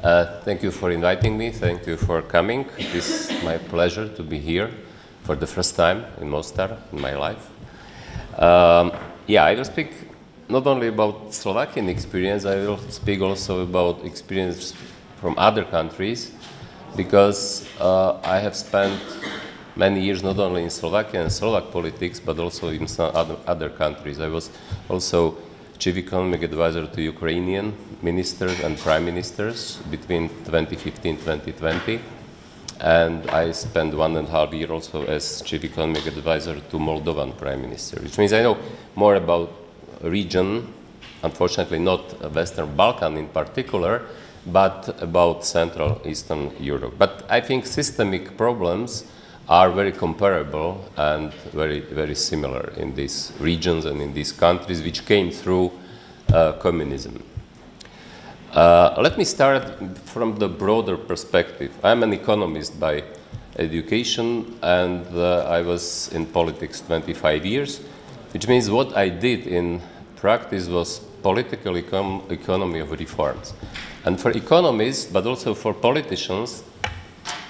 Thank you for inviting me. Thank you for coming. It is my pleasure to be here for the first time in Mostaru in my life. I will speak not only about Slovakian experience, I will speak also about experience from other countries, because I have spent many years not only in Slovakia and Slovak politics, but also in some other countries. I was also Chief Economic Advisor to Ukrainian ministers and prime ministers between 2015-2020. And I spent 1.5 years also as Chief Economic Advisor to Moldovan Prime Minister, which means I know more about region, unfortunately not Western Balkan in particular, but about Central Eastern Europe. But I think systemic problems are very comparable and very, very similar in these regions and in these countries which came through communism. Let me start from the broader perspective. I'm an economist by education, and I was in politics 25 years, which means what I did in practice was political economy of reforms. And for economists, but also for politicians,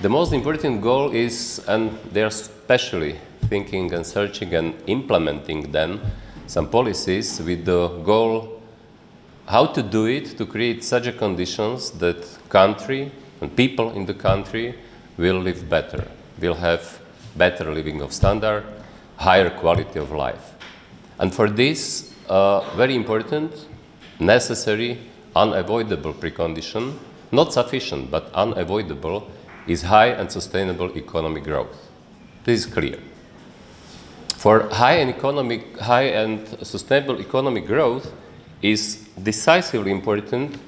the most important goal is, and they're especially thinking and searching and implementing then some policies with the goal how to do it to create such a conditions that country and people in the country will live better, will have better living of standard, higher quality of life. And for this, very important, necessary, unavoidable precondition, not sufficient, but unavoidable, is high and sustainable economic growth. This is clear. For high and sustainable economic growth is decisively important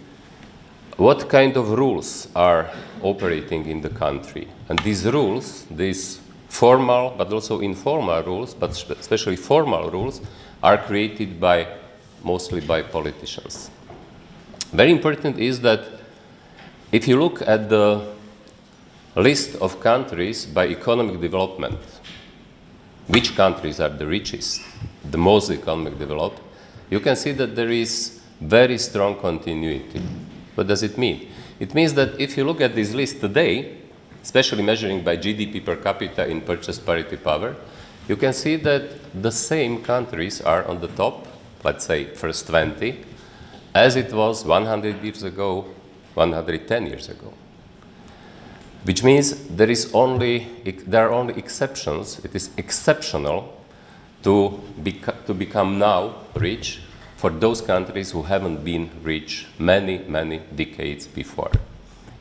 what kind of rules are operating in the country. And these rules, these formal but also informal rules, but especially formal rules, are created mostly by politicians. Very important is that if you look at the list of countries by economic development, which countries are the richest, the most economic developed, you can see that there is very strong continuity. What does it mean? It means that if you look at this list today, especially measuring by GDP per capita in purchase parity power, you can see that the same countries are on the top, let's say first 20, as it was 100 years ago, 110 years ago. Which means there are only exceptions. It is exceptional to become now rich for those countries who haven't been rich many, many decades before.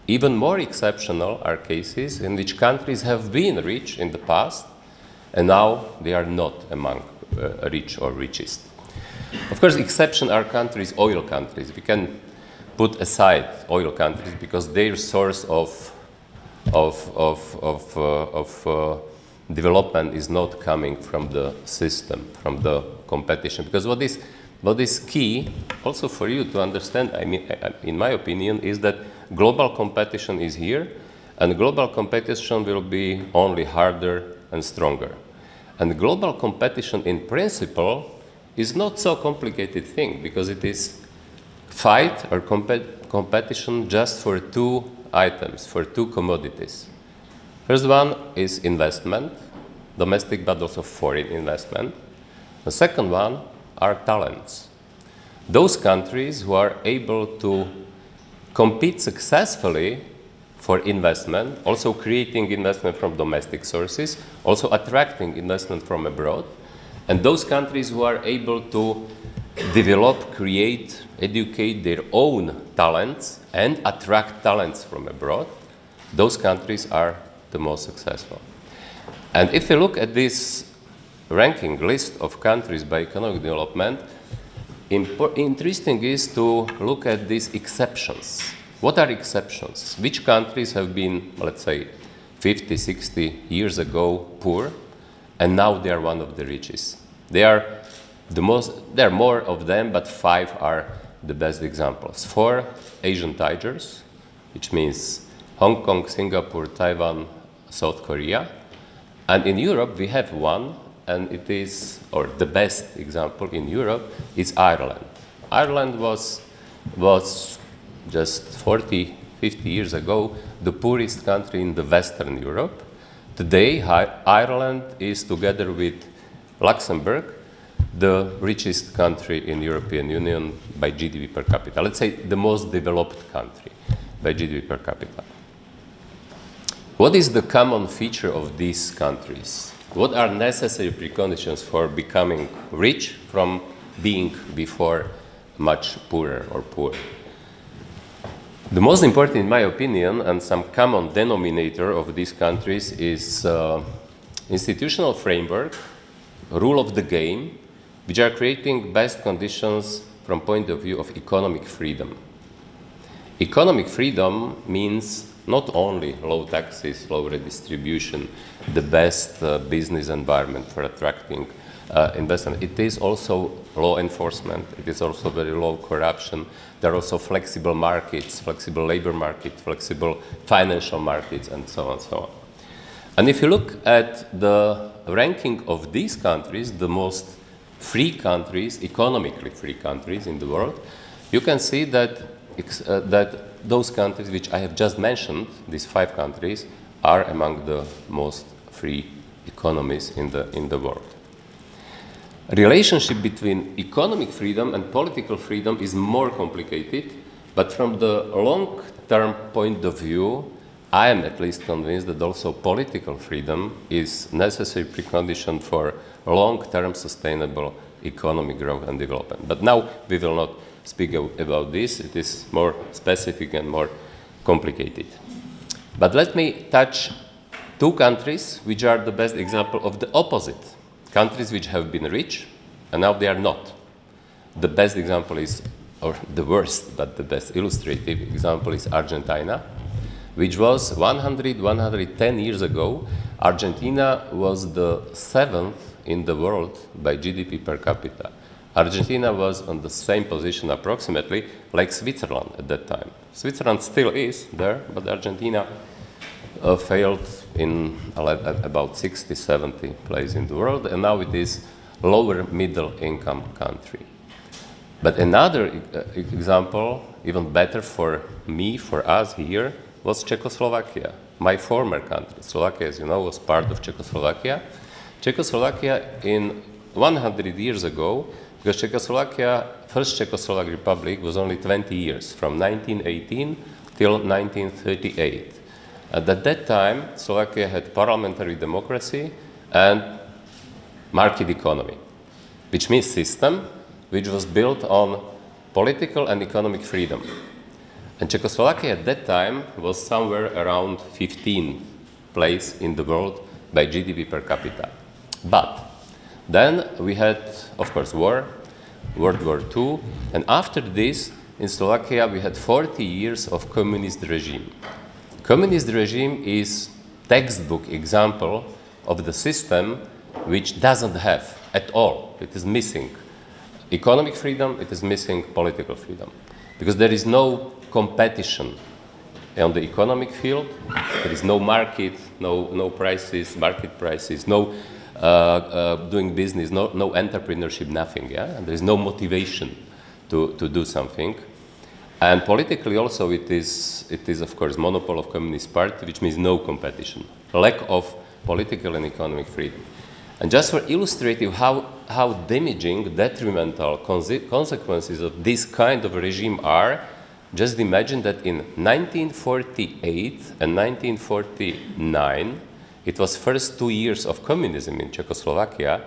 Even more exceptional are cases in which countries have been rich in the past, and now they are not among rich or richest. Of course, exception are countries, oil countries. We can put aside oil countries because their source of development is not coming from the system, from the competition. Because what is key, also for you to understand, I mean, in my opinion, is that global competition is here, and global competition will be only harder and stronger. And global competition, in principle, is not so complicated thing, because it is fight or competition just for two items, for two commodities. First one is investment, domestic but also foreign investment. The second one are talents. Those countries who are able to compete successfully for investment, also creating investment from domestic sources, also attracting investment from abroad, and those countries who are able to develop, create, educate their own talents and attract talents from abroad, those countries are the most successful. And if you look at this ranking list of countries by economic development, interesting is to look at these exceptions. What are exceptions? Which countries have been, let's say, 50, 60 years ago poor, and now they are one of the richest? There are more of them, but 5 are the best examples. 4 Asian tigers, which means Hong Kong, Singapore, Taiwan, South Korea. And in Europe, we have one, and it is, or the best example in Europe is Ireland. Ireland was just 40, 50 years ago, the poorest country in the Western Europe. Today, Ireland is, together with Luxembourg, the richest country in European Union by GDP per capita. Let's say the most developed country by GDP per capita. What is the common feature of these countries? What are necessary preconditions for becoming rich from being before much poorer or poor? The most important, in my opinion, and some common denominator of these countries is institutional framework, rule of the game, which are creating best conditions from point of view of economic freedom. Economic freedom means not only low taxes, low redistribution, the best business environment for attracting investment. It is also law enforcement. It is also very low corruption. There are also flexible markets, flexible labor markets, flexible financial markets, and so on and so on. And if you look at the ranking of these countries, the most free countries, economically free countries in the world, you can see that those countries which I have just mentioned, these 5 countries, are among the most free economies in the world. Relationship between economic freedom and political freedom is more complicated, but from the long-term point of view, I am at least convinced that also political freedom is necessary precondition for long-term sustainable economic growth and development. But now we will not speak about this. It is more specific and more complicated. But let me touch 2 countries which are the best example of the opposite. Countries which have been rich and now they are not. The best example is, or the worst, but the best illustrative example is Argentina, which was 110 years ago. Argentina was the 7th in the world by GDP per capita. Argentina was on the same position approximately like Switzerland at that time. Switzerland still is there, but Argentina failed in about 60, 70 place in the world, and now it is lower middle income country. But another example, even better for me, for us here, was Czechoslovakia, my former country. Slovakia, as you know, was part of Czechoslovakia. Czechoslovakia in 100 years ago, because Czechoslovakia, first Czechoslovak Republic was only 20 years, from 1918 till 1938. And at that time, Slovakia had parliamentary democracy and market economy, which means system which was built on political and economic freedom. And Czechoslovakia at that time was somewhere around 15th place in the world by GDP per capita. But then we had, of course, World War II, and after this, in Slovakia, we had 40 years of communist regime. Communist regime is textbook example of the system which doesn't have at all. It is missing economic freedom, it is missing political freedom. Because there is no competition on the economic field, there is no market, no prices, market prices, no doing business, no entrepreneurship, nothing. Yeah? And there is no motivation to do something. And politically also it is of course monopoly of Communist Party, which means no competition, lack of political and economic freedom. And just for illustrative how damaging, detrimental consequences of this kind of regime are, just imagine that in 1948 and 1949, it was first 2 years of communism in Czechoslovakia.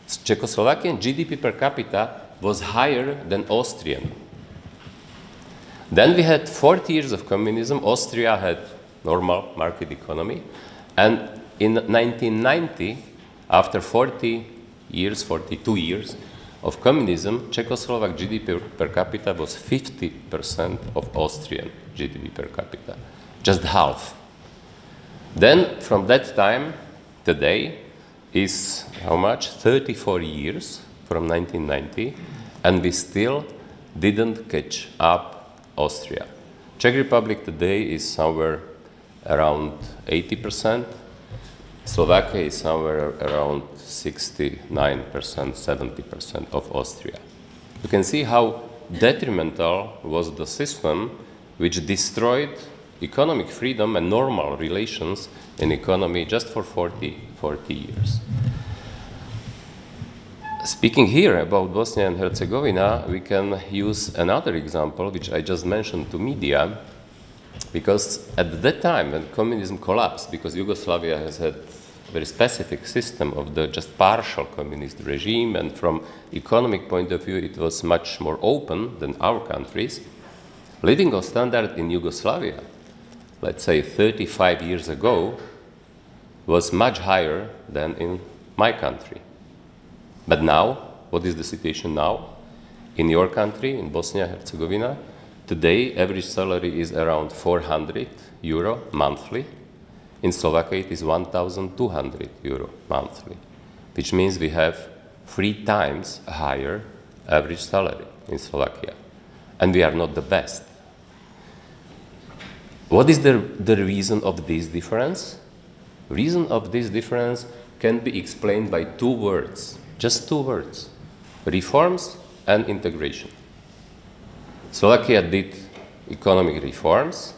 Czechoslovakian GDP per capita was higher than Austrian. Then we had 40 years of communism. Austria had normal market economy. And in 1990, after 42 years of communism, Czechoslovak GDP per capita was 50% of Austrian GDP per capita, just half. Then from that time, today is how much? 34 years from 1990, and we still didn't catch up Austria. Czech Republic today is somewhere around 80%. Slovakia is somewhere around 69%, 70% of Austria. You can see how detrimental was the system which destroyed economic freedom and normal relations in economy just for 40 years. Speaking here about Bosnia and Herzegovina, we can use another example, which I just mentioned to media, because at that time when communism collapsed, because Yugoslavia has had a very specific system of the just partial communist regime, and from economic point of view it was much more open than our countries, living standard in Yugoslavia, let's say 35 years ago, was much higher than in my country. But now, what is the situation now? In your country, in Bosnia and Herzegovina, today average salary is around 400 euro monthly. In Slovakia it is 1,200 euro monthly, which means we have 3 times higher average salary in Slovakia. And we are not the best. What is the reason of this difference? Reason of this difference can be explained by 2 words. Just 2 words, reforms and integration. Slovakia did economic reforms,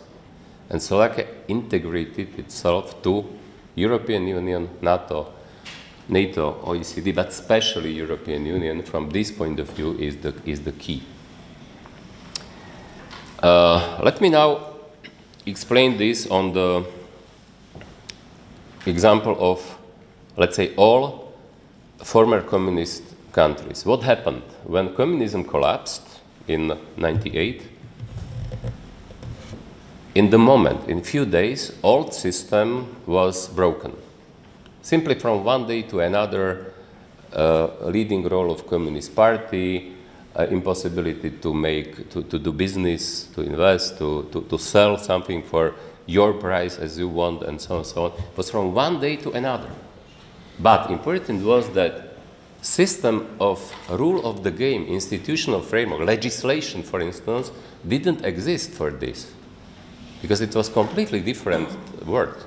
and Slovakia integrated itself to European Union, NATO, OECD, but especially European Union. From this point of view is the key. Let me now explain this on the example of, let's say, all former communist countries. What happened when communism collapsed in 98? In the moment, in few days, old system was broken. Simply from one day to another, leading role of Communist Party, impossibility to do business, to invest, to sell something for your price as you want, and so on, so on, was from one day to another. But important was that system of rule of the game, institutional framework, legislation, for instance, didn't exist for this, because it was completely different world.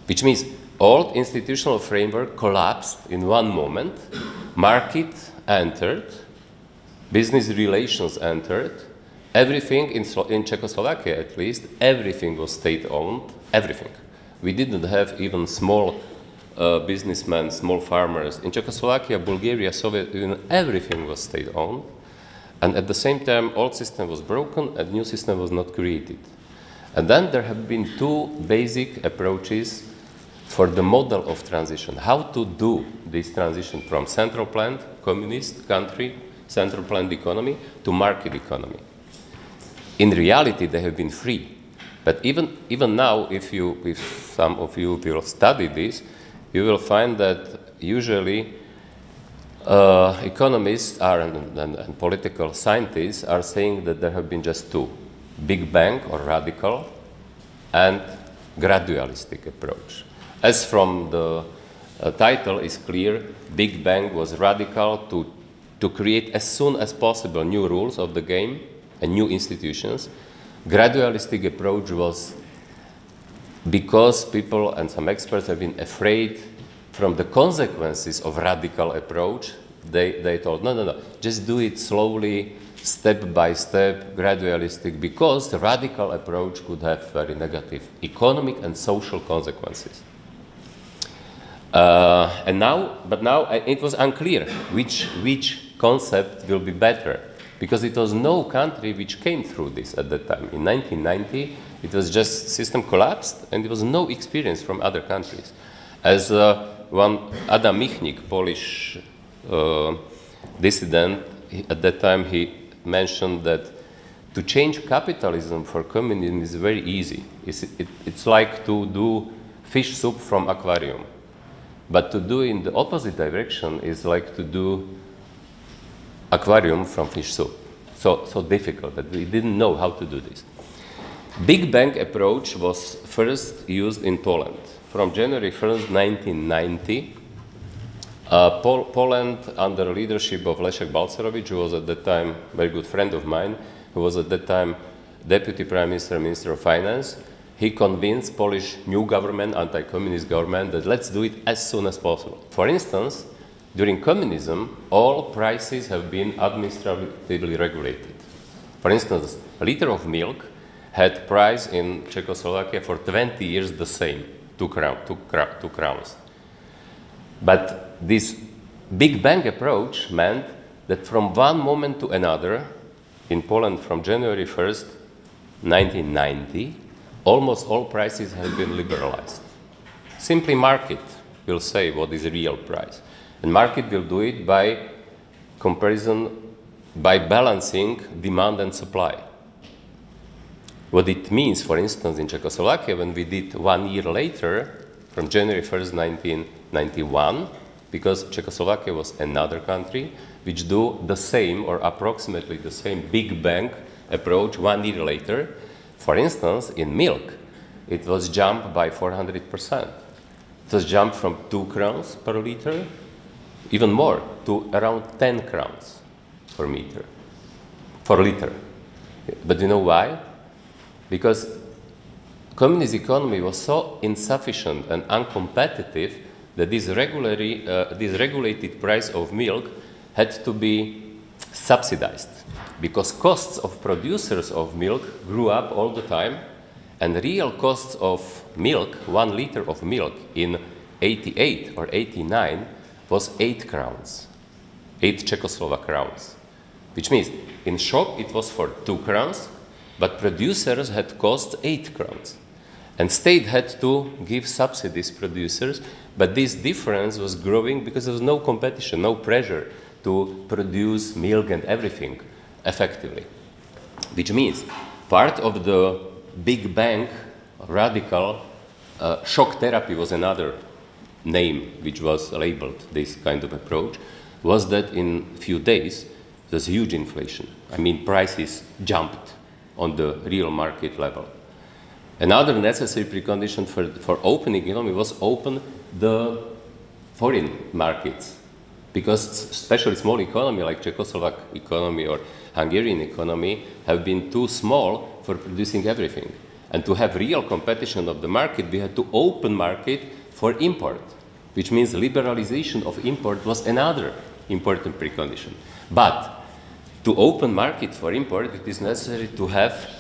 Which means old institutional framework collapsed in one moment, market entered, business relations entered, everything in Czechoslovakia at least, everything was state-owned, everything. We didn't have even small businessmen, small farmers. In Czechoslovakia, Bulgaria, Soviet Union, everything was state-owned. And at the same time, old system was broken and new system was not created. And then there have been 2 basic approaches for the model of transition. How to do this transition from central planned communist country, central planned economy, to market economy. In reality, they have been 3. But even now, if some of you will study this, you will find that usually economists and political scientists are saying that there have been just 2, Big Bang or radical and gradualistic approach. As from the title is clear, Big Bang was radical to create as soon as possible new rules of the game and new institutions. Gradualistic approach was because people and some experts have been afraid from the consequences of radical approach. They told, no, just do it slowly, step by step, gradualistic, because the radical approach could have very negative economic and social consequences. But now it was unclear which concept will be better, because it was no country which came through this at that time. In 1990, it was just system collapsed, and there was no experience from other countries. As one Adam Michnik, Polish dissident, at that time he mentioned that to change capitalism for communism is very easy. It's like to do fish soup from aquarium. But to do in the opposite direction is like to do aquarium from fish soup. So difficult that we didn't know how to do this. Big Bang approach was first used in Poland. From January 1st, 1990, Poland, under leadership of Leszek Balcerowicz, who was at that time a very good friend of mine, who was at that time Deputy Prime Minister, Minister of Finance, he convinced Polish new government, anti-communist government, that let's do it as soon as possible. For instance, during communism, all prices have been administratively regulated. For instance, a liter of milk had price in Czechoslovakia for 20 years the same, 2 crowns. But this Big Bang approach meant that from one moment to another, in Poland from January 1st, 1990, almost all prices have been liberalized. Simply market will say what is the real price. And market will do it by comparison, by balancing demand and supply. What it means, for instance, in Czechoslovakia, when we did 1 year later, from January 1st, 1991, because Czechoslovakia was another country which do the same or approximately the same Big Bang approach 1 year later. For instance, in milk, it was jumped by 400%. It was jumped from 2 crowns per liter, even more, to around 10 crowns per liter. But you know why? Because communist economy was so insufficient and uncompetitive that this regulated price of milk had to be subsidized, because costs of producers of milk grew up all the time, and real costs of milk, 1 liter of milk in 88 or 89 was 8 crowns, 8 Czechoslovak crowns, which means in shop it was for 2 crowns, but producers had cost 8 crowns. And state had to give subsidies producers, but this difference was growing because there was no competition, no pressure to produce milk and everything effectively. Which means part of the Big Bang radical shock therapy was another name which was labeled this kind of approach, was that in few days there's huge inflation. I mean, prices jumped on the real market level. Another necessary precondition for opening economy was open the foreign markets, because especially small economy like Czechoslovak economy or Hungarian economy have been too small for producing everything. And to have real competition of the market, we had to open market for import, which means liberalization of import was another important precondition. But to open market for import, it is necessary to have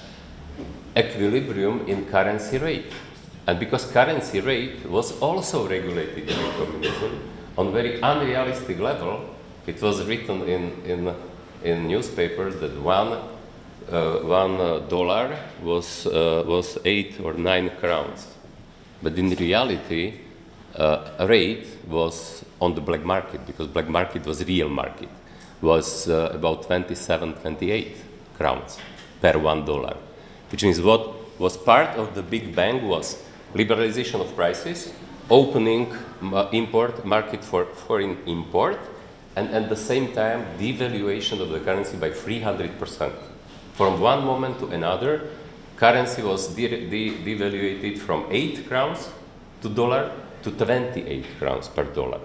equilibrium in currency rate. And because currency rate was also regulated in communism on very unrealistic level, it was written in newspapers that $1 was 8 or 9 crowns. But in reality, rate was on the black market, because black market was real market, was about 27, 28 crowns per $1. Which means what was part of the Big Bang was liberalization of prices, opening import market for foreign import, and at the same time devaluation of the currency by 300%. From one moment to another, currency was devaluated from 8 crowns to dollar to 28 crowns per dollar.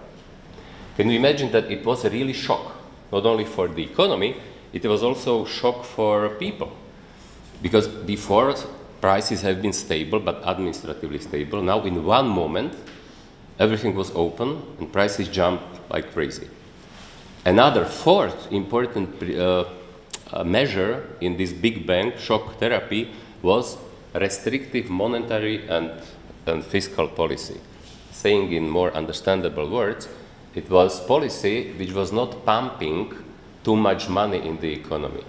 Can you imagine that it was a really shock, not only for the economy, it was also shock for people. Because before, prices have been stable, but administratively stable. Now, in one moment, everything was open and prices jumped like crazy. Another fourth important measure in this Big Bang shock therapy was restrictive monetary and fiscal policy. Saying in more understandable words, it was policy which was not pumping too much money in the economy.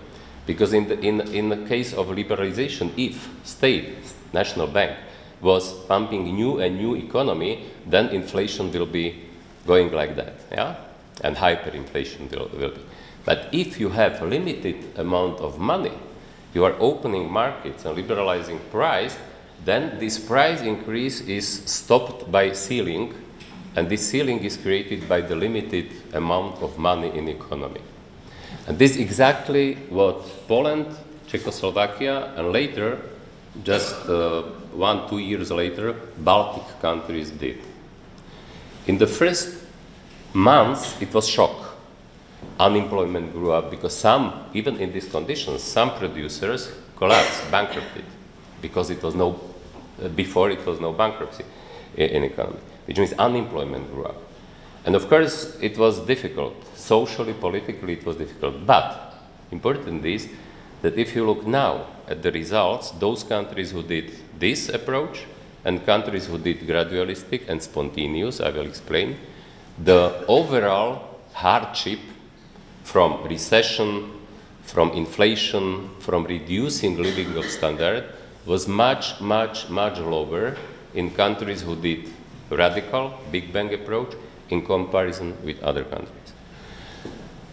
Because in the case of liberalization, if state, national bank, was pumping new economy, then inflation will be going like that, yeah? And hyperinflation will be. But if you have a limited amount of money, you are opening markets and liberalizing price, then this price increase is stopped by ceiling, and this ceiling is created by the limited amount of money in economy. And this is exactly what Poland, Czechoslovakia, and later, just 1-2 years later, Baltic countries did. In the first months, it was shock. Unemployment grew up because even in these conditions, some producers collapsed, bankrupted, because before it was no bankruptcy in economy, which means unemployment grew up. And of course, it was difficult. Socially, politically, it was difficult. But important is that if you look now at the results, those countries who did this approach and countries who did gradualistic and spontaneous, I will explain, the overall hardship from recession, from inflation, from reducing living of standard was much, much, much lower in countries who did radical Big Bang approach in comparison with other countries.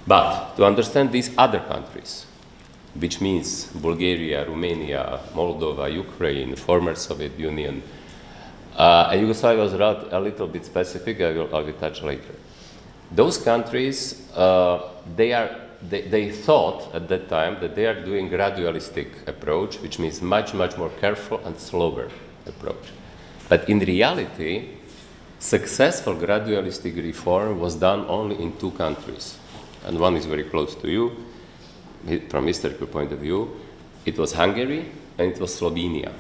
But to understand these other countries, which means Bulgaria, Romania, Moldova, Ukraine, former Soviet Union, and Yugoslavia was a little bit specific, I will touch later. Those countries, they thought at that time that they are doing gradualistic approach, which means much, much more careful and slower approach. But in reality, successful gradualistic reform was done only in two countries. And one is very close to you, from historical point of view. It was Hungary and it was Slovenia.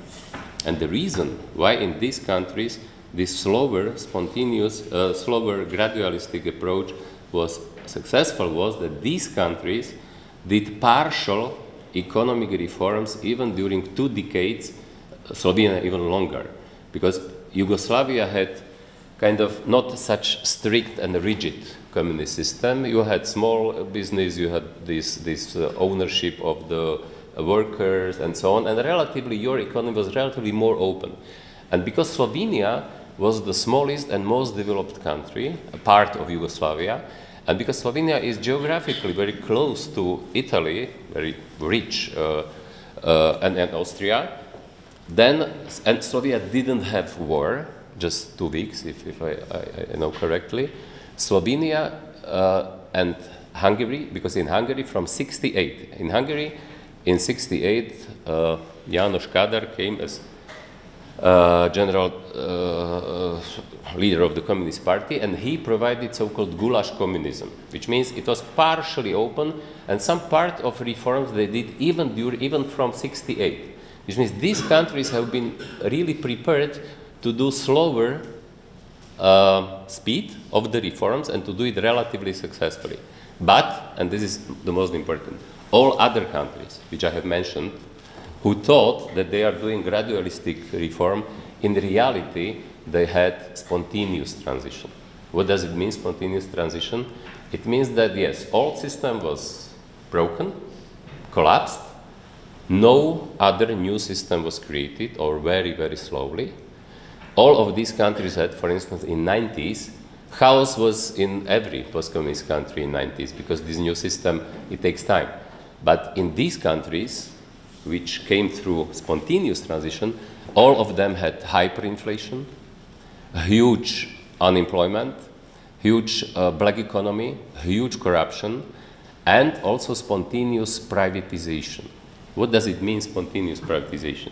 And the reason why in these countries this slower, spontaneous, slower gradualistic approach was successful was that these countries did partial economic reforms even during 2 decades, Slovenia even longer. Because Yugoslavia had kind of not such strict and rigid communist system. You had small business, you had this ownership of the workers and so on, and relatively your economy was relatively more open. And because Slovenia was the smallest and most developed country, a part of Yugoslavia, and because Slovenia is geographically very close to Italy, very rich, and Austria, then, and Slovenia didn't have war, just 2 weeks, if I know correctly. Slovenia and Hungary, because in Hungary from 68, in 68, János Kádár came as general leader of the Communist Party, and he provided so-called goulash communism, which means it was partially open, and some part of reforms they did even from 68, which means these countries have been really prepared to do slower speed of the reforms and to do it relatively successfully. But, and this is the most important, all other countries, which I have mentioned, who thought that they are doing gradualistic reform, in reality, they had spontaneous transition. What does it mean, spontaneous transition? It means that, yes, old system was broken, collapsed, no other new system was created, or very, very slowly. All of these countries had, for instance, in 90s, chaos was in every post-communist country in 90s, because this new system, it takes time. But in these countries, which came through spontaneous transition, all of them had hyperinflation, huge unemployment, huge black economy, huge corruption, and also spontaneous privatization. What does it mean, spontaneous privatization?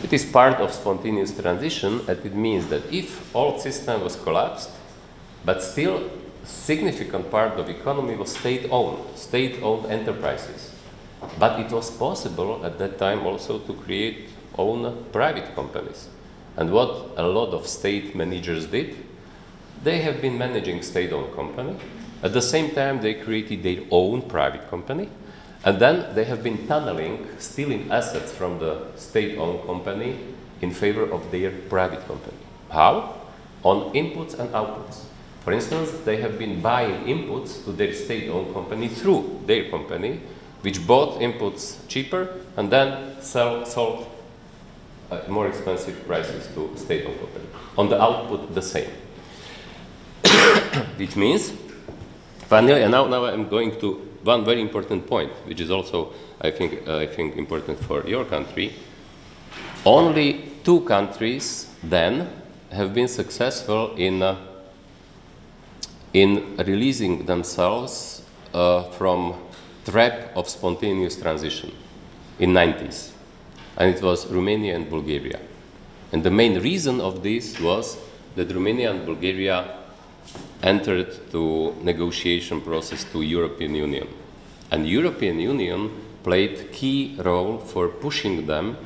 It is part of spontaneous transition, and it means that if old system was collapsed, but still significant part of economy was state-owned enterprises. But it was possible at that time also to create own private companies. And what a lot of state managers did, they have been managing state-owned company. At the same time, they created their own private company. And then they have been tunneling, stealing assets from the state-owned company in favor of their private company. How? On inputs and outputs. For instance, they have been buying inputs to their state-owned company through their company, which bought inputs cheaper and then sold at more expensive prices to state-owned company. On the output, the same. Which means, finally, and now I'm going to one very important point, which is also, I think important for your country. Only 2 countries then have been successful in releasing themselves from trap of spontaneous transition in 90s. And it was Romania and Bulgaria. And the main reason of this was that Romania and Bulgaria entered to negotiation process to European Union. And European Union played key role for pushing them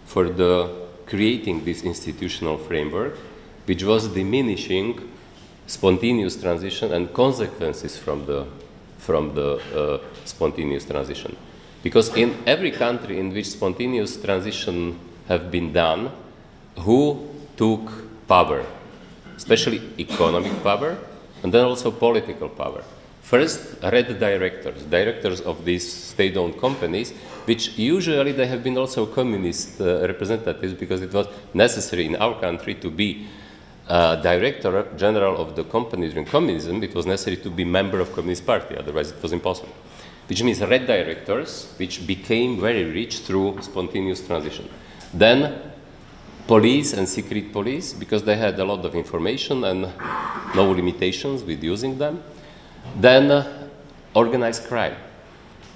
for the creating this institutional framework, which was diminishing spontaneous transition and consequences from the spontaneous transition. Because in every country in which spontaneous transition have been done, who took power, especially economic power, and then also political power. First, red directors of these state-owned companies, which usually they have been also communist representatives, because it was necessary in our country to be director general of the company during communism. It was necessary to be member of Communist Party, otherwise it was impossible. Which means red directors, which became very rich through spontaneous transition. Then police and secret police, because they had a lot of information and no limitations with using them. Then organized crime,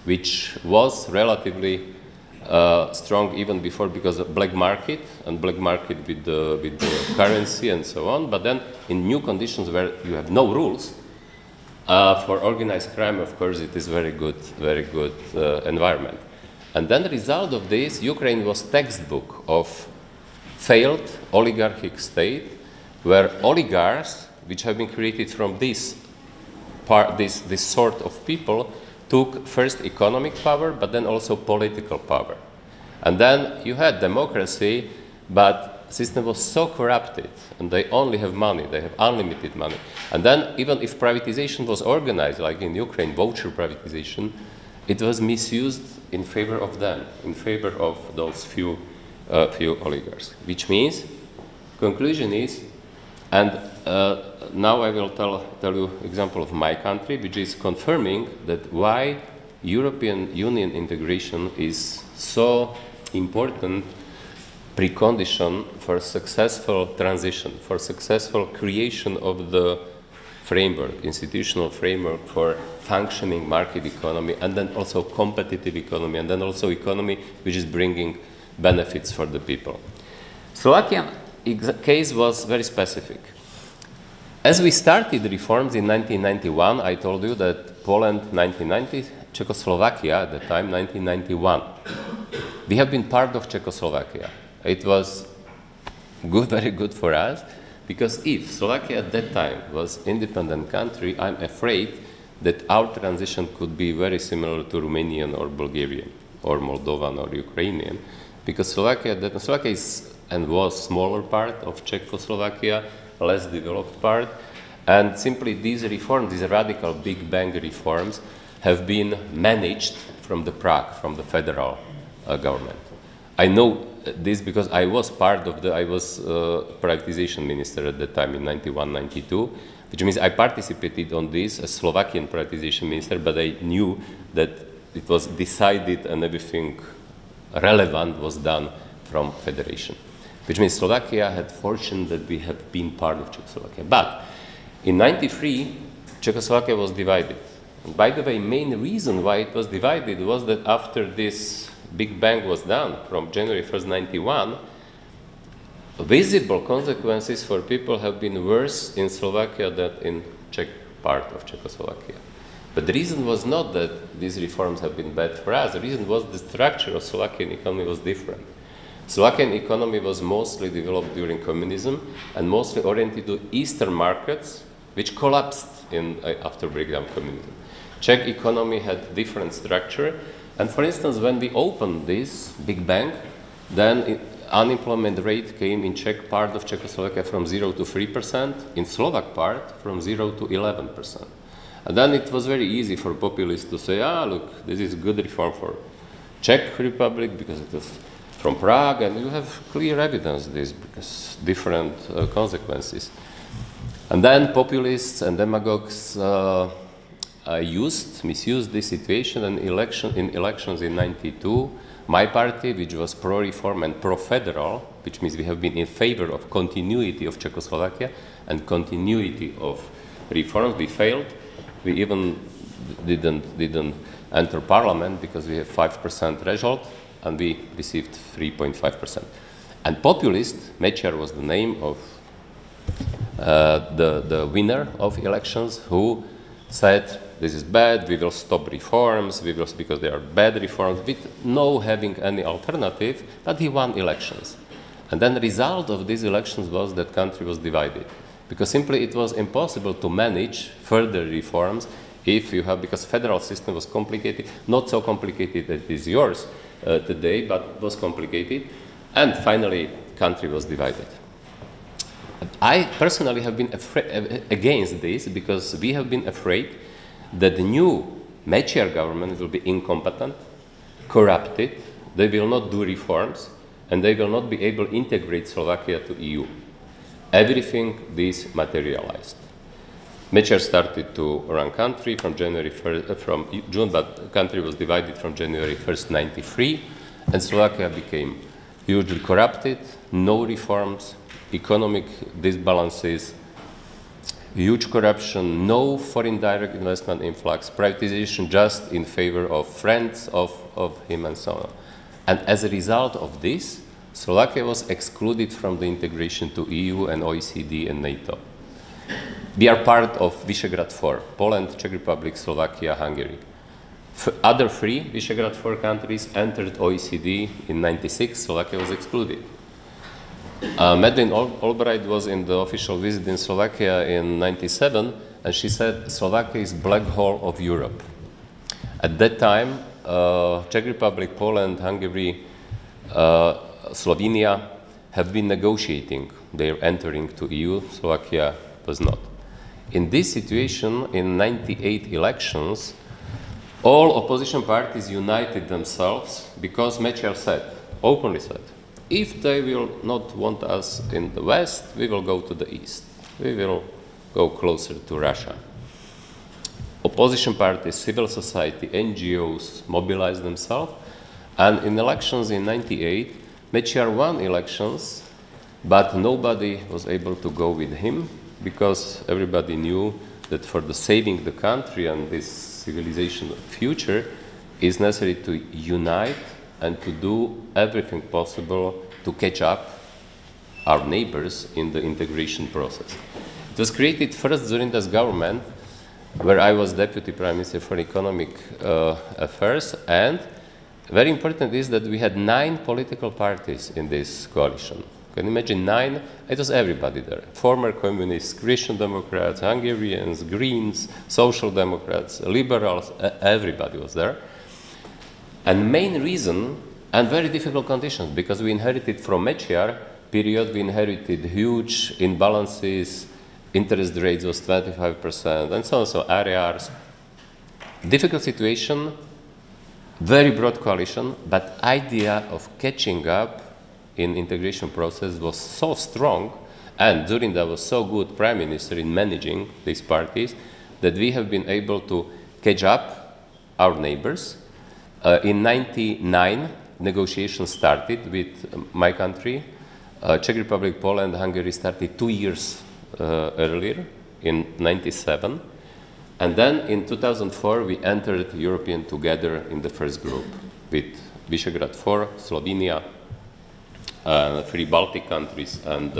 which was relatively strong even before, because of black market with the currency and so on. But then in new conditions where you have no rules, for organized crime, of course, it is very good environment. And then the result of this, Ukraine was textbook of failed oligarchic state, where oligarchs, which have been created from this sort of people, took first economic power, but then also political power. And then you had democracy, but the system was so corrupted, and they only have money, they have unlimited money. And then even if privatization was organized, like in Ukraine, voucher privatization, it was misused in favor of them, in favor of those few oligarchs. Which means, conclusion is, and now I will tell you example of my country, which is confirming that why European Union integration is so important precondition for successful transition, for successful creation of the framework, institutional framework for functioning market economy, and then also competitive economy, and then also economy which is bringing benefits for the people. Slovakian case was very specific. As we started reforms in 1991, I told you that Poland 1990, Czechoslovakia at the time 1991. We have been part of Czechoslovakia. It was good, very good for us, because if Slovakia at that time was independent country, I'm afraid that our transition could be very similar to Romanian or Bulgarian or Moldovan or Ukrainian, because Slovakia is and was smaller part of Czechoslovakia, less developed part, and simply these reforms, these radical Big Bang reforms, have been managed from the Prague, from the federal government. I know this because I was privatization minister at that time in 91, 92, which means I participated on this as Slovakian privatization minister, but I knew that it was decided and everything relevant was done from federation. Which means Slovakia had fortune that we have been part of Czechoslovakia. But in 93, Czechoslovakia was divided. And by the way, main reason why it was divided was that after this Big Bang was done from January 1st, 91, visible consequences for people have been worse in Slovakia than in Czech part of Czechoslovakia. But the reason was not that these reforms have been bad for us. The reason was the structure of Slovakian economy was different. Slovakian economy was mostly developed during communism and mostly oriented to Eastern markets, which collapsed after breakdown of communism. Czech economy had different structure. And for instance, when we opened this Big Bang, then unemployment rate came in Czech part of Czechoslovakia from 0 to 3%, in Slovak part from 0 to 11%. And then it was very easy for populists to say, look, this is good reform for Czech Republic because it was from Prague, and you have clear evidence of this because different consequences. And then populists and demagogues misused this situation, and in elections in 92, my party, which was pro-reform and pro-federal, which means we have been in favor of continuity of Czechoslovakia and continuity of reforms, we failed. We even didn't enter parliament because we have 5% result, and we received 3.5%. And populist, Mečiar was the name of the winner of elections, who said, this is bad, we will stop reforms, because they are bad reforms, with no having any alternative, but he won elections. And then the result of these elections was that country was divided, because simply it was impossible to manage further reforms If you have, because federal system was complicated, not so complicated that it is yours today, but was complicated, and finally, country was divided. I personally have been against this because we have been afraid that the new mature government will be incompetent, corrupted, they will not do reforms, and they will not be able to integrate Slovakia to EU. Everything this materialized. Mature started to run country from from June, but country was divided from January 1st, 93, and Slovakia became hugely corrupted, no reforms, economic disbalances, huge corruption, no foreign direct investment influx, privatization just in favor of friends of him and so on. And as a result of this, Slovakia was excluded from the integration to EU and OECD and NATO. We are part of Visegrad 4, Poland, Czech Republic, Slovakia, Hungary. Other three Visegrad 4 countries entered OECD in 96, Slovakia was excluded. Madeleine Albright was in the official visit in Slovakia in 97, and she said Slovakia is black hole of Europe. At that time, Czech Republic, Poland, Hungary, Slovenia have been negotiating their entering to EU, Slovakia was not. In this situation, in 98 elections, all opposition parties united themselves because Mečiar said, openly said, if they will not want us in the West, we will go to the East. We will go closer to Russia. Opposition parties, civil society, NGOs mobilized themselves, and in elections in 98, Mečiar won elections, but nobody was able to go with him because everybody knew that for the saving the country and this civilization future is necessary to unite and to do everything possible to catch up our neighbors in the integration process. It was created first during this government, where I was Deputy Prime Minister for Economic Affairs, and very important is that we had 9 political parties in this coalition. Can you imagine 9? It was everybody there. Former communists, Christian Democrats, Hungarians, Greens, Social Democrats, Liberals, everybody was there. And main reason, and very difficult conditions, because we inherited from Mečiar period, we inherited huge imbalances, interest rates was 25%, and so on, so areas. Difficult situation, very broad coalition, but idea of catching up in integration process was so strong, and during that was so good Prime Minister in managing these parties, that we have been able to catch up our neighbors. In 99, negotiations started with my country. Czech Republic, Poland, Hungary started 2 years earlier, in 97. And then in 2004, we entered European together in the first group with Visegrad 4, Slovenia, 3 Baltic countries, and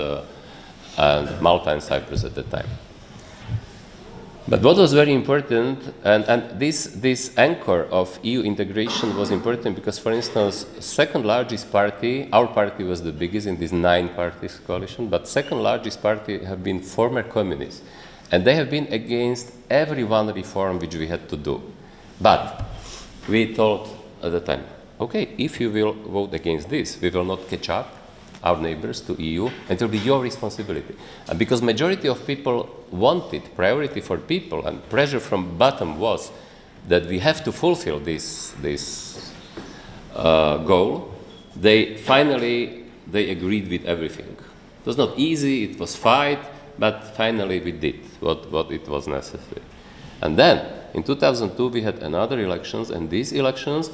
Malta and Cyprus at the time. But what was very important, and this anchor of EU integration was important because, for instance, second largest party, our party was the biggest in this 9 parties coalition, but second largest party have been former communists. And they have been against every one reform which we had to do. But we thought at the time, okay, if you will vote against this, we will not catch up our neighbors to EU, and it will be your responsibility. And because majority of people wanted priority for people, and pressure from bottom was that we have to fulfill this goal, they agreed with everything. It was not easy, it was fight, but finally we did what it was necessary. And then, in 2002, we had another elections, and these elections,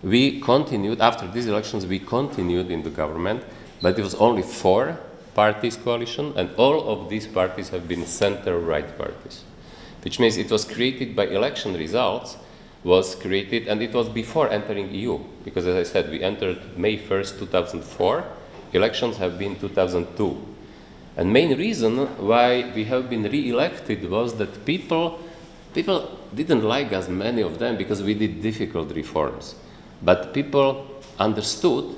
we continued, after these elections, we continued in the government, but it was only 4 parties coalition, and all of these parties have been center-right parties, which means it was created by election results, was created, and it was before entering EU, because as I said, we entered May 1st, 2004, elections have been 2002. And main reason why we have been re-elected was that people didn't like us, many of them, because we did difficult reforms. But people understood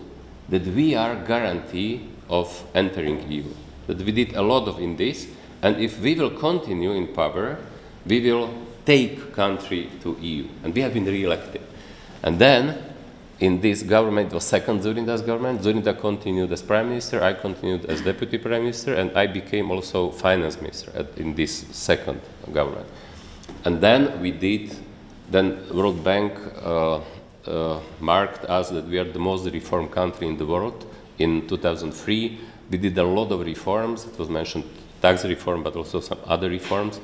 that we are guarantee of entering EU, that we did a lot of in this, and if we will continue in power, we will take country to EU, and we have been re-elected. And then, in this government, it was second Zurinda's government. Zurinda continued as prime minister, I continued as deputy prime minister, and I became also finance minister in this second government. And then World Bank marked us that we are the most reformed country in the world. In 2003, we did a lot of reforms. It was mentioned tax reform, but also some other reforms.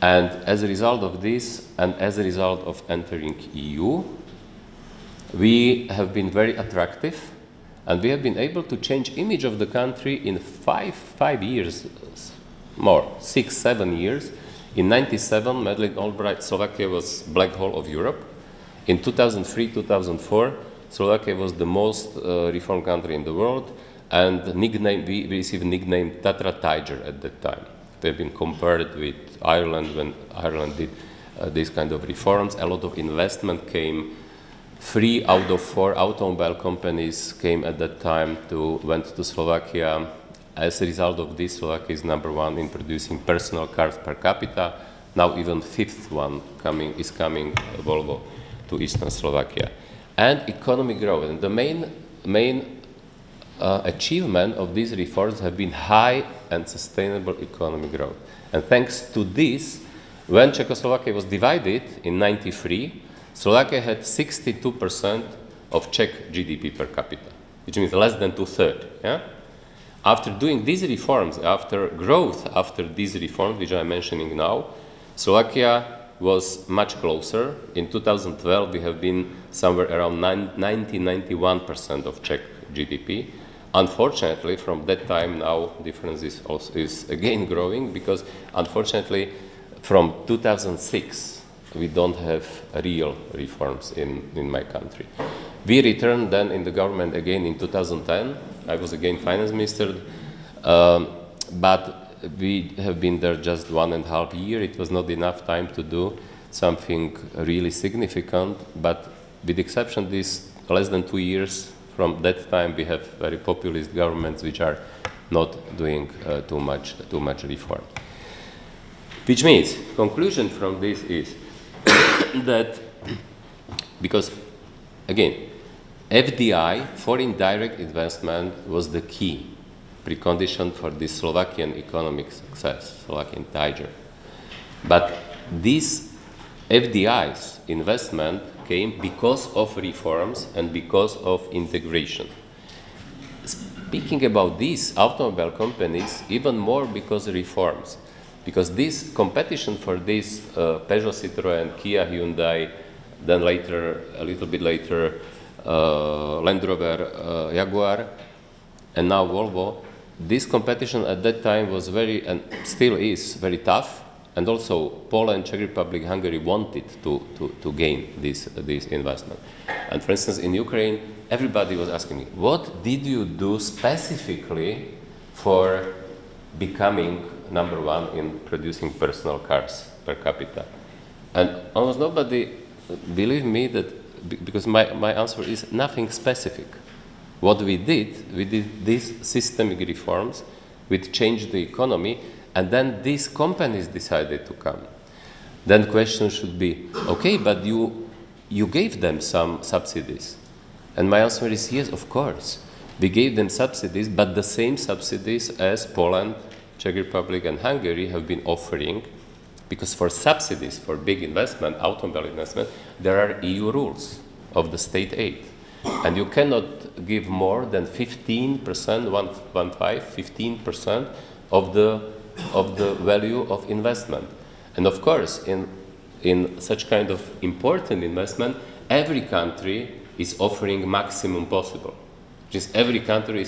And as a result of this, and as a result of entering EU, we have been very attractive, and we have been able to change image of the country in five years more, 6, 7 years. In 97, Madeleine Albright, Slovakia was black hole of Europe. In 2003, 2004, Slovakia was the most reformed country in the world, and we received a nickname Tatra Tiger at that time. We have been compared with Ireland when Ireland did these kind of reforms. A lot of investment came. 3 out of 4 automobile companies came at that time went to Slovakia. As a result of this, Slovakia is #1 in producing personal cars per capita. Now even 5th one is coming, Volvo, to Eastern Slovakia. And economic growth. And the main achievement of these reforms have been high and sustainable economic growth. And thanks to this, when Czechoslovakia was divided in 1993, Slovakia had 62% of Czech GDP per capita, which means less than 2/3. Yeah? After doing these reforms, after growth, after these reforms, which I'm mentioning now, Slovakia was much closer. In 2012, we have been somewhere around 90-91% of Czech GDP. Unfortunately, from that time now, difference is again growing, because unfortunately, from 2006, we don't have real reforms in my country. We returned then in the government again in 2010. I was again finance minister, but we have been there just 1.5 years. It was not enough time to do something really significant, but with the exception this less than 2 years from that time, we have very populist governments which are not doing too much reform. Which means, conclusion from this is that, because again, FDI, foreign direct investment, was the key precondition for the Slovakian economic success, Slovakian tiger. But this FDI's investment came because of reforms and because of integration. Speaking about these automobile companies, even more because of reforms. Because this competition for this Peugeot, Citroën, Kia, Hyundai, then later, a little bit later, Land Rover, Jaguar, and now Volvo, this competition at that time was very, and still is, very tough. And also Poland, Czech Republic, Hungary wanted to gain this investment. And for instance, in Ukraine, everybody was asking me, what did you do specifically for becoming #1 in producing personal cars per capita? And almost nobody believed me that, because my answer is nothing specific. What we did these systemic reforms, which changed the economy, and then these companies decided to come. Then the question should be, okay, but you gave them some subsidies. And my answer is yes, of course. We gave them subsidies, but the same subsidies as Poland, Czech Republic, and Hungary have been offering, because for subsidies, for big investment, automobile investment, there are EU rules of the state aid. And you cannot give more than 15%, 15% of the value of investment. And of course, in such kind of important investment, every country is offering maximum possible. Just every country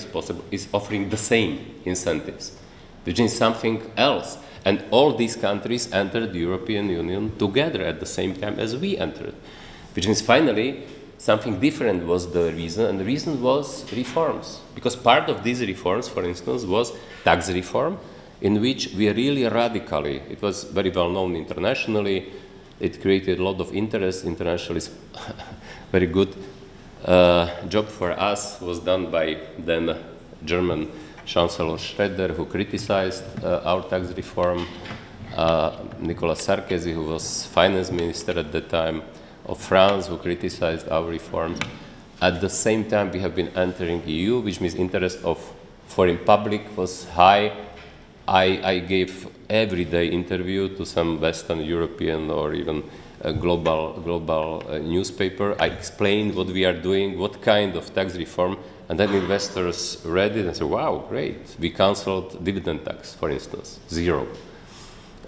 is offering the same incentives, which is something else. And all these countries entered the European Union together at the same time as we entered, which means finally something different was the reason, and the reason was reforms. Because part of these reforms, for instance, was tax reform, in which we really radically, it was very well known internationally, it created a lot of interest internationally. Very good job for us was done by then German Chancellor Schroeder, who criticized our tax reform, Nicolas Sarkozy, who was finance minister at the time, of France, who criticized our reforms. At the same time, we have been entering EU, which means interest of foreign public was high. I gave everyday interview to some Western European or even a global newspaper. I explained what we are doing, what kind of tax reform, and then investors read it and said, wow, great. We cancelled dividend tax, for instance, 0.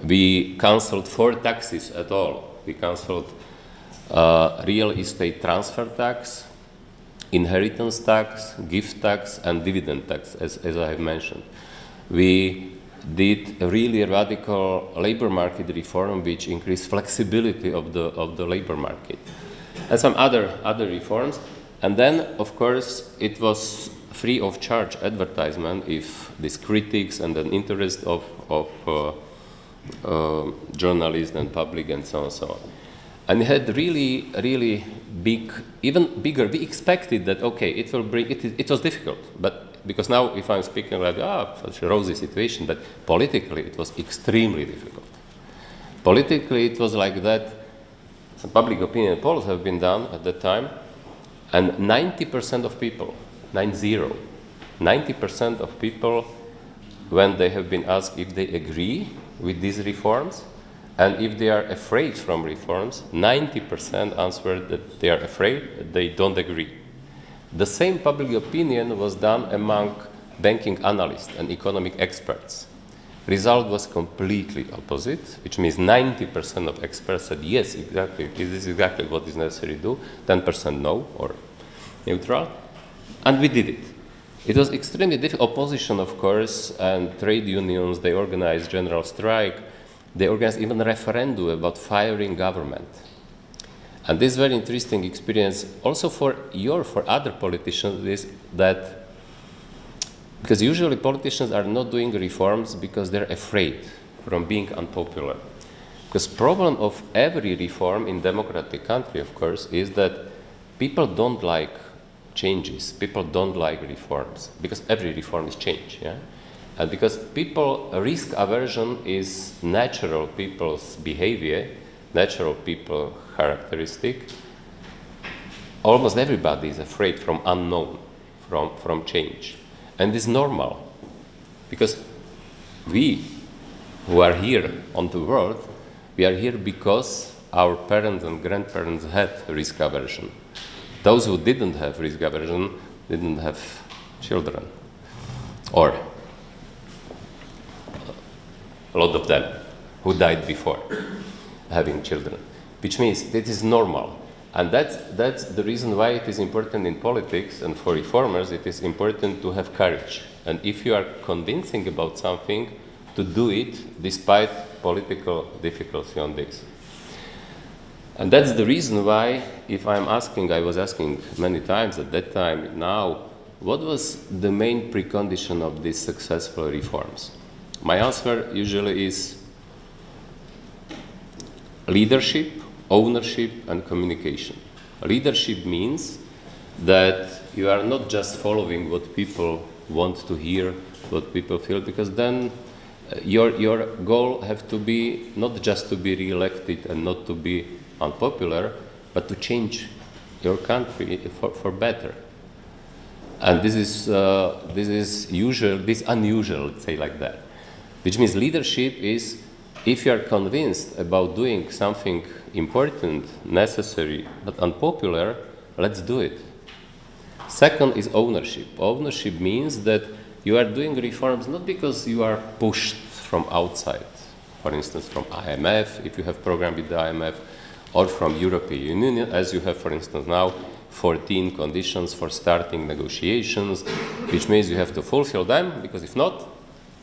We cancelled 4 taxes at all. We cancelled real estate transfer tax, inheritance tax, gift tax, and dividend tax, as I have mentioned. We did a really radical labor market reform, which increased flexibility of the labor market, and some other reforms. And then, of course, it was free of charge advertisement if these critics and an interest of journalists and public and so on and so on. And it had really big, even bigger. We expected that, okay, it will bring, it was difficult, but because now if I'm speaking like, such a rosy situation, but politically it was extremely difficult. Politically it was like that. Some public opinion polls have been done at that time, and 90% of people, 90% of people, when they have been asked if they agree with these reforms, and if they are afraid from reforms, 90% answered that they are afraid, they don't agree. The same public opinion was done among banking analysts and economic experts. Result was completely opposite, which means 90% of experts said, yes, exactly, this is exactly what is necessary to do, 10% no, or neutral, and we did it. It was extremely difficult. Opposition, of course, and trade unions, they organized general strike. They organized even a referendum about firing government. And this very interesting experience also for other politicians is that, because usually politicians are not doing reforms because they're afraid from being unpopular. Because problem of every reform in democratic country, of course, is that people don't like changes. People don't like reforms because every reform is change. Yeah? And because risk aversion is natural people's behavior, natural people characteristic. Almost everybody is afraid from unknown, from change. And it's normal, because we who are here on the world, we are here because our parents and grandparents had risk aversion. Those who didn't have risk aversion didn't have children, or a lot of them who died before having children, which means that is normal. And that's the reason why it is important in politics, and for reformers it is important to have courage. And if you are convincing about something, to do it despite political difficulty on this. And that's the reason why, if I'm asking, I was asking many times at that time, now, what was the main precondition of these successful reforms? My answer usually is leadership, ownership, and communication. Leadership means that you are not just following what people want to hear, what people feel, because then your goal has to be not just to be re-elected and not to be unpopular, but to change your country for better. And this is unusual, let's say like that. Which means leadership is, if you are convinced about doing something important, necessary, but unpopular, let's do it. Second is ownership. Ownership means that you are doing reforms not because you are pushed from outside, for instance, from IMF, if you have program with the IMF, or from European Union, as you have, for instance, now 14 conditions for starting negotiations, which means you have to fulfill them, because if not,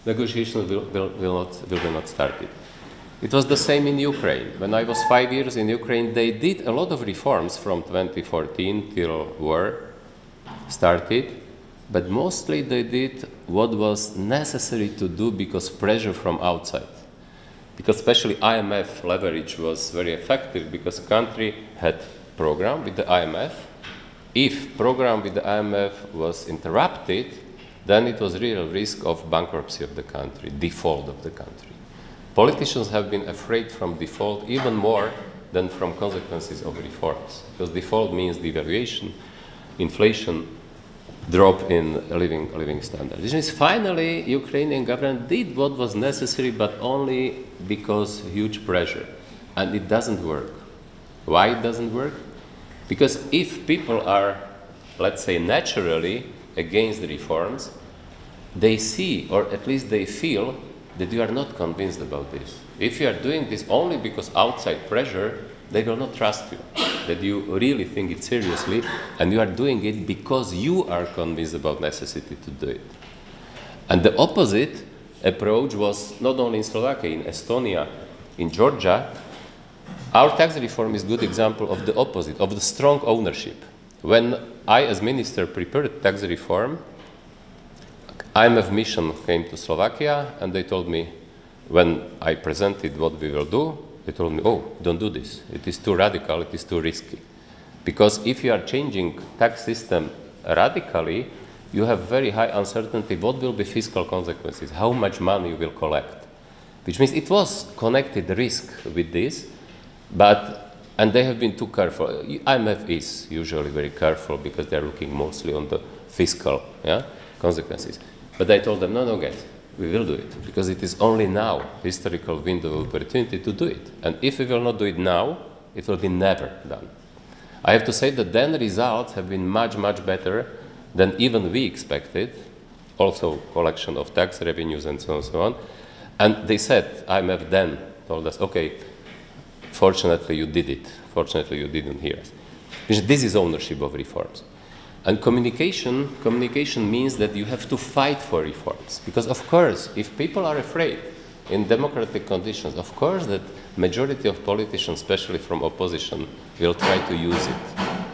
negotiations will be not started. It was the same in Ukraine. When I was 5 years in Ukraine, they did a lot of reforms from 2014 till war started, but mostly they did what was necessary to do because pressure from outside. Because especially IMF leverage was very effective, because country had program with the IMF. If program with the IMF was interrupted, then it was real risk of bankruptcy of the country, default of the country. Politicians have been afraid from default even more than from consequences of reforms. Because default means devaluation, inflation, drop in living standards. Which means finally Ukrainian government did what was necessary, but only because huge pressure. And it doesn't work. Why it doesn't work? Because if people are, let's say, naturally against the reforms, they see, or at least they feel, that you are not convinced about this. If you are doing this only because outside pressure, they will not trust you, that you really think it seriously, and you are doing it because you are convinced about necessity to do it. And the opposite approach was not only in Slovakia, in Estonia, in Georgia. Our tax reform is a good example of the opposite, of the strong ownership. When I, as minister, prepared tax reform, IMF mission came to Slovakia, and they told me, when I presented what we will do, they told me, oh, don't do this. It is too radical, it is too risky. Because if you are changing tax system radically, you have very high uncertainty what will be fiscal consequences, how much money you will collect. Which means it was connected risk with this, and they have been too careful. IMF is usually very careful because they are looking mostly on the fiscal consequences. But I told them, no, guys, we will do it, because it is only now historical window of opportunity to do it. And if we will not do it now, it will be never done. I have to say that then results have been much, much better than even we expected, also collection of tax revenues and so on and so on. And they said, IMF then told us, okay, fortunately you did it, fortunately you didn't hear us. This is ownership of reforms. And communication means that you have to fight for reforms. Because of course, if people are afraid in democratic conditions, of course that majority of politicians, especially from opposition, will try to use it.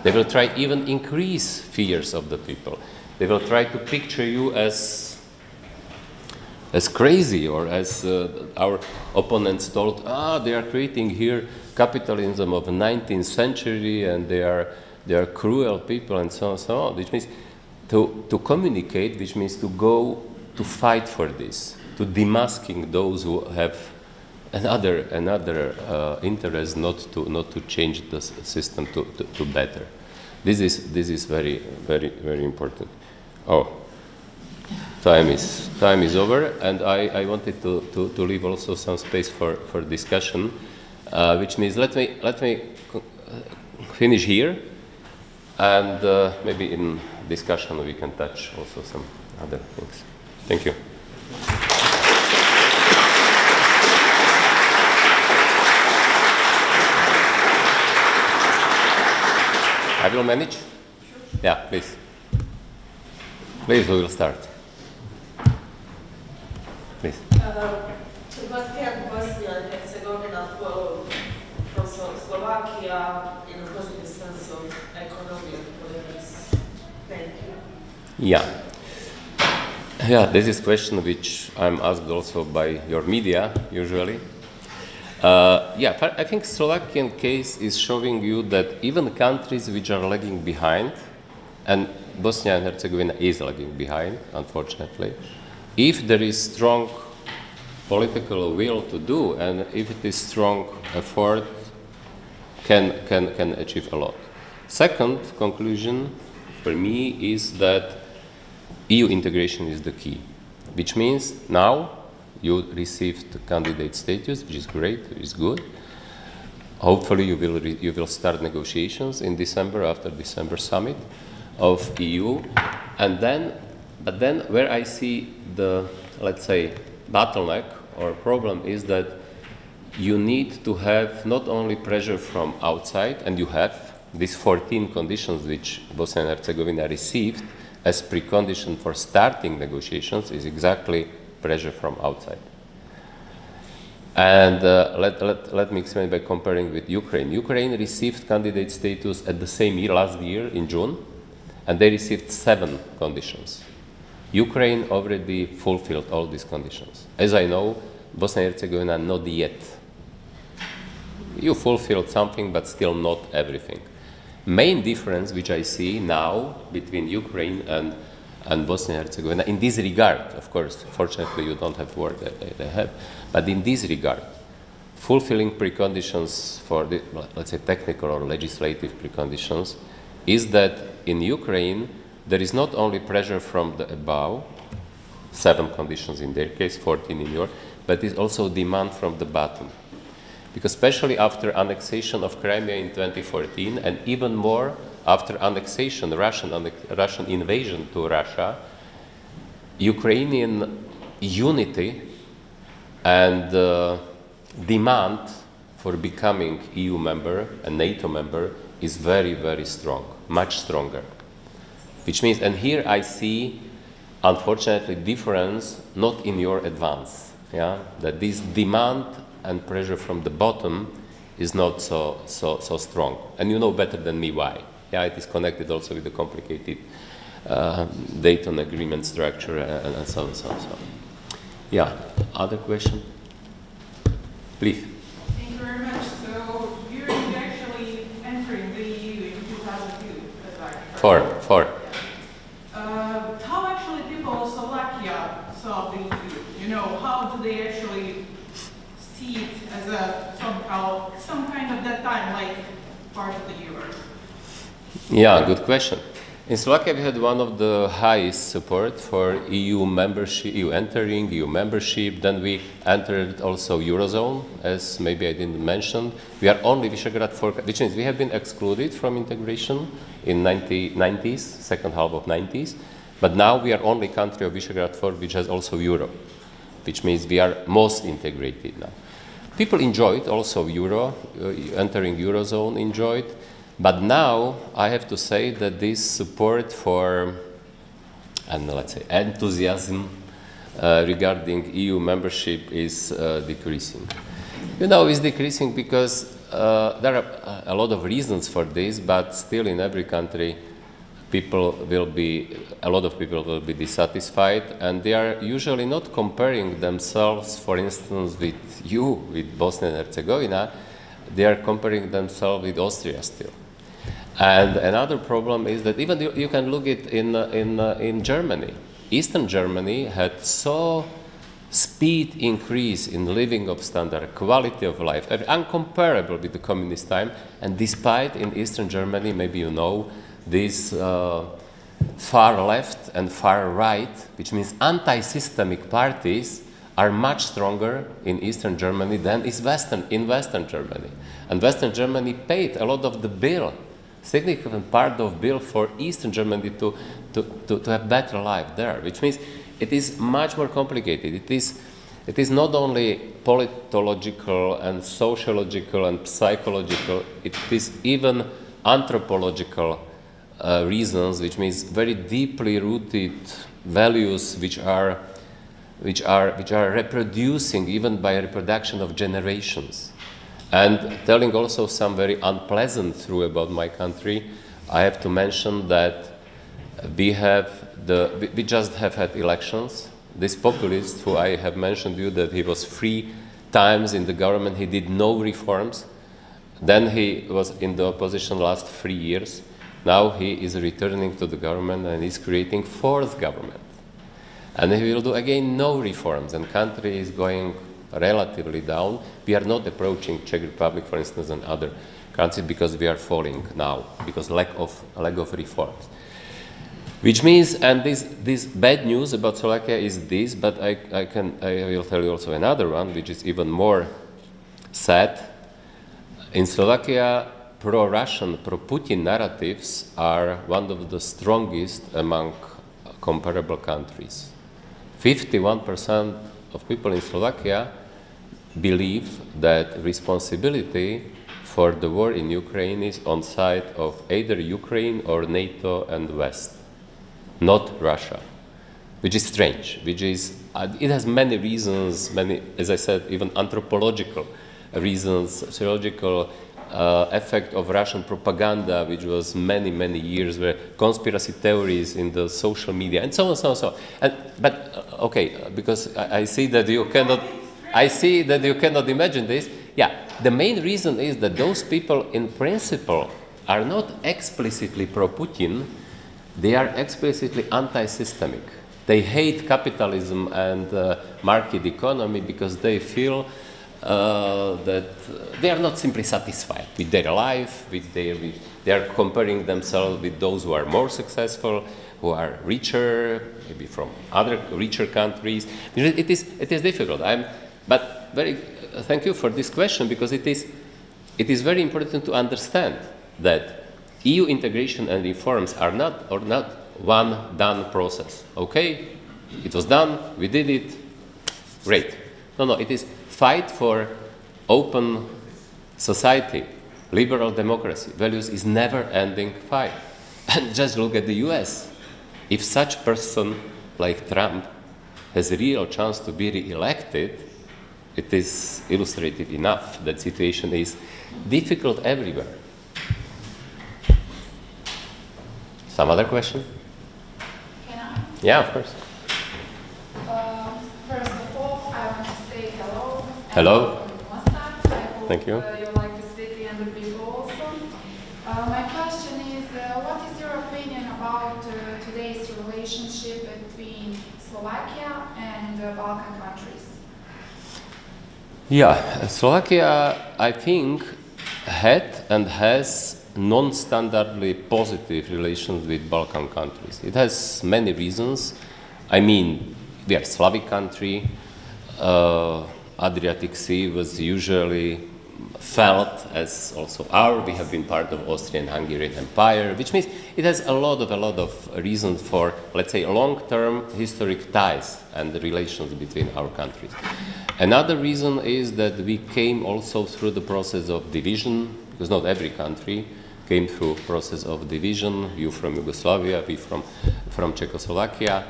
They will try even increase fears of the people. They will try to picture you as crazy, or as our opponents told, they are creating here capitalism of the 19th century, and they are cruel people, and so on and so on. Which means to communicate, which means to go to fight for this, to demasking those who have another interest not to change the system to better. This is very, very, very important. Oh, time is over, and I wanted to leave also some space for discussion, which means let me finish here. And maybe in discussion we can touch also some other things. Thank you. I will manage? Yeah, please. Please, we will start. Please. What can Bosnia and Herzegovina follow from Slovakia in a positive sense of economy and politics? Thank you. Yeah, this is a question which I'm asked also by your media, usually. I think Slovakian case is showing you that even countries which are lagging behind, and Bosnia and Herzegovina is lagging behind, unfortunately, if there is strong political will to do, and if it is strong effort, can achieve a lot. Second conclusion for me is that EU integration is the key, which means now you received candidate status, which is great, which is good. Hopefully you will start negotiations in December, after December summit of EU, but then where I see the, let's say, bottleneck or problem is that you need to have not only pressure from outside, and you have these 14 conditions which Bosnia and Herzegovina received as precondition for starting negotiations is exactly pressure from outside. And let me explain by comparing with Ukraine. Ukraine received candidate status at the same year, last year in June, and they received 7 conditions. Ukraine already fulfilled all these conditions. As I know, Bosnia and Herzegovina not yet. You fulfilled something, but still not everything. Main difference which I see now between Ukraine and and Bosnia and Herzegovina. In this regard, of course, fortunately you don't have the word that they have, but in this regard, fulfilling preconditions for the, let's say, technical or legislative preconditions is that in Ukraine there is not only pressure from the above, 7 conditions in their case, 14 in yours, but is also demand from the bottom. Because especially after annexation of Crimea in 2014, and even more after annexation, Russian invasion to Russia, Ukrainian unity and demand for becoming EU member and NATO member is very, very strong, much stronger. Which means, and here I see, unfortunately, difference not in your advance, yeah? That this demand and pressure from the bottom is not so strong. And you know better than me why. Yeah, it is connected also with the complicated Dayton agreement structure and so on, so on. Yeah, other question? Please. Thank you very much. So you're actually entering the EU in 2002, as I heard. Four. How actually people of Slovakia saw the EU? You know, how do they actually see it as a some kind of that time, like part of the Euro? Yeah, good question. In Slovakia, we had one of the highest support for EU membership, EU entering, EU membership. Then we entered also Eurozone, as maybe I didn't mention. We are only Visegrad 4, which means we have been excluded from integration in 90s, second half of 90s. But now we are only country of Visegrad 4 which has also Euro, which means we are most integrated now. People enjoyed also Euro, entering Eurozone enjoyed. But now I have to say that this support for, and let's say, enthusiasm regarding EU membership is decreasing. You know, it's decreasing because there are a lot of reasons for this, but still in every country, a lot of people will be dissatisfied, and they are usually not comparing themselves, for instance, with Bosnia and Herzegovina. They are comparing themselves with Austria still. And another problem is that even you can look at in Germany. Eastern Germany had so speed increase in living of standard, quality of life, uncomparable with the communist time. And despite in Eastern Germany, maybe you know, this far left and far right, which means anti-systemic parties, are much stronger in Eastern Germany than in Western Germany. And Western Germany paid a lot of the bill, significant part of bill for Eastern Germany to have better life there, which means it is much more complicated. It is not only politological and sociological and psychological, it is even anthropological reasons, which means very deeply rooted values which are reproducing even by reproduction of generations. And telling also some very unpleasant truth about my country, I have to mention that we just have had elections. This populist, who I have mentioned you that he was 3 times in the government, he did no reforms. Then he was in the opposition last 3 years. Now he is returning to the government and is creating 4th government. And he will do again no reforms, and country is going relatively down. We are not approaching Czech Republic, for instance, and other countries because we are falling now because lack of reforms. Which means, and this bad news about Slovakia is this, but I will tell you also another one, which is even more sad. In Slovakia, pro-Russian, pro-Putin narratives are one of the strongest among comparable countries. 51% of people in Slovakia believe that responsibility for the war in Ukraine is on side of either Ukraine or NATO and West, not Russia, which is strange, it has many reasons, as I said, even anthropological reasons, sociological effect of Russian propaganda, which was many years, where conspiracy theories in the social media, and so on, so on. But because I see that you cannot imagine this. Yeah, the main reason is that those people, in principle, are not explicitly pro-Putin, they are explicitly anti-systemic. They hate capitalism and market economy because they feel that they are not simply satisfied with their life, they are comparing themselves with those who are more successful, who are richer, maybe from other richer countries. It is difficult. But thank you for this question, because it is very important to understand that EU integration and reforms are not one done process. Okay, it was done, we did it, great. No, it is fight for open society, liberal democracy. Values is never-ending fight. And just look at the US. If such person like Trump has a real chance to be re-elected, it is illustrated enough that situation is difficult everywhere. Some other question? Can I? Yeah, of course. First of all, I want to say hello. Hello. Mostaru. I hope Thank you. You like the city and the people also. My question is, what is your opinion about today's relationship between Slovakia and Balkan countries? Yeah, Slovakia, I think, had and has non-standardly positive relations with Balkan countries. It has many reasons. I mean, we are a Slavic country. Adriatic Sea was usually felt as also we have been part of Austrian-Hungarian Empire, which means it has a lot of reasons for, let's say, long-term historic ties and the relations between our countries. Another reason is that we came also through the process of division, because not every country came through process of division, you from Yugoslavia, we from Czechoslovakia.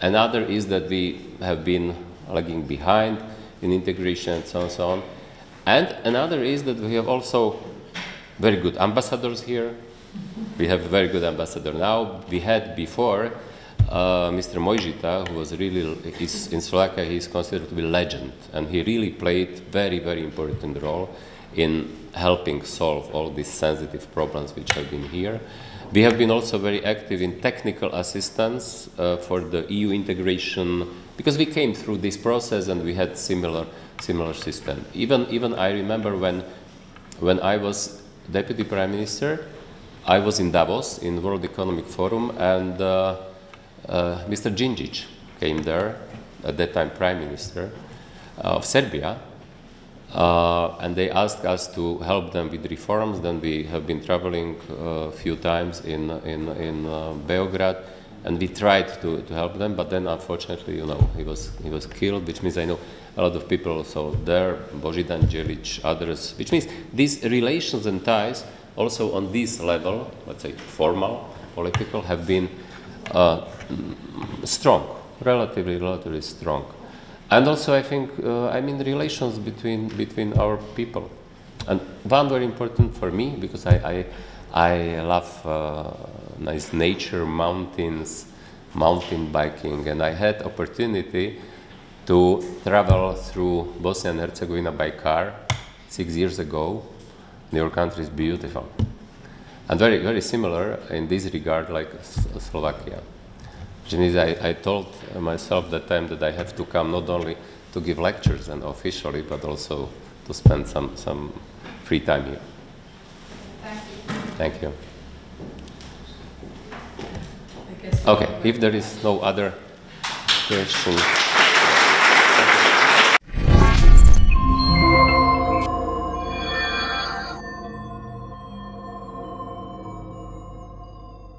Another is that we have been lagging behind in integration and so on and so on. And another is that we have also very good ambassadors here. We have a very good ambassador now. We had before Mr. Mojžita, who was really, in Slovakia, he is considered to be a legend. And he really played very, very important role in helping solve all these sensitive problems which have been here. We have been also very active in technical assistance for the EU integration, because we came through this process and we had similar system. Even I remember when I was Deputy Prime Minister, I was in Davos in World Economic Forum, and Mr. Djindjic came there, at that time Prime Minister of Serbia, and they asked us to help them with reforms. Then we have been traveling a few times in Beograd, and we tried to help them, but then unfortunately, he was killed, which means I know a lot of people also there, Božidan Đelić, others, which means these relations and ties also on this level, let's say formal, political, have been strong, relatively strong. And also I think, relations between our people. And one very important for me, because I love nice nature, mountains, mountain biking, and I had opportunity to travel through Bosnia and Herzegovina by car 6 years ago. Your country is beautiful. And very, very similar in this regard like Slovakia. Which means I told myself that time that I have to come not only to give lectures and officially, but also to spend some free time here. Thank you. Okay, if there is no other question.